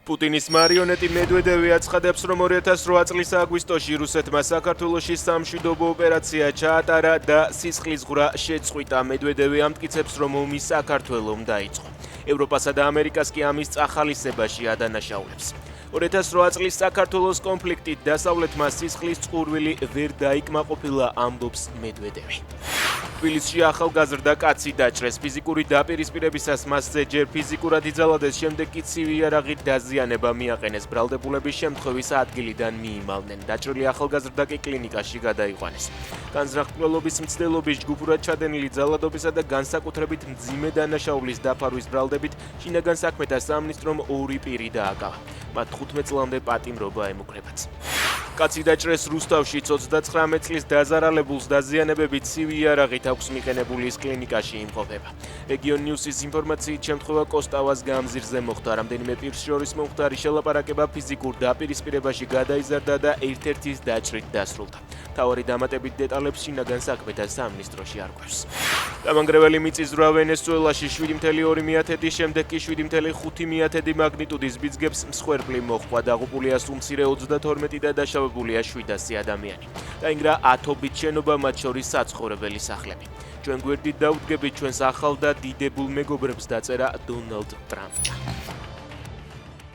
პუტინის მარიონეტი მედვედევი აცხადებს, რომ 2008 წლის აგვისტოში რუსეთმა საქართველოში სამშვიდობო ოპერაცია ჩაატარა და სისხლისღვრა შეწყვიტა. მედვედევი ამტკიცებს, რომ ომი საქართველომ დაიწყო. ევროპასა და ამერიკას კი ამის წახალისებაში ადანაშაულებს. 2008 წლის საქართველოს კონფლიქტით დასავლეთმა სისხლის წყურვილი ვერ დაიკმაყოფილა, ამბობს მედვედევი. თბილისში ახალგაზრდა კაცი დაჭრეს. ფიზიკური დაპირისპირებისას მასზე ჯერ ფიზიკურად იძალადეს, შემდეგ კი ცივი იარაღით დაზიანება მიაყენეს. ბრალდებულების შემთხვევის ადგილიდან მიიმალნენ. დაჭრილი ახალგაზრდა კი კლინიკაში გადაიყვანეს. განზრახ-მკვლელობის მცდელობის ჯგუფურად ჩადენილი ძალადობისა და განსაკუთრებით მძიმე დანაშაულის დაფარვის ბრალდებით შინაგან საქმეთა სამინისტრომ 2 პირი დააკავა. მათ 15 წლამდე პატიმრობა ემუქრებათ. კაცი დაჭრეს რუსთავშიც 39 წლის დაზარალებულს დაზიანებებით ცივი იარაღით აქვს მიყენებული, ის კლინიკაში იმყოფება. რეგიონ ნიუსის ინფორმაციით შემთხვევა კოსტავას გამზირზე მოხდა. რამდენიმე პირს შორის მომხდარი შელაპარაკება ფიზიკურ დაპირისპირებაში გადაიზარდა და ერთ-ერთის დაჭრით დასრულდა. მთავარი დამატებით დეტალებს შინაგან საქმეთა სამინისტროში არქვევს. დამანგრეველი მიწისძვრა ვენესუელაში 7.2, შემდეგ კი 7.5 მაგნიტუდის ბიძგებს მსხვერპლი მოჰყვა. დაღუპულია სულ მცირე 32 და დაშავებულია 700 ადამიანი. დაინგრა ათობით შენობა, მათ შორის საცხოვრებელი სახლები. ჩვენ გვერდით დავდგებით ჩვენს ახალ და დიდებულ მეგობრებს, დაწერა დონალდ ტრამპმა.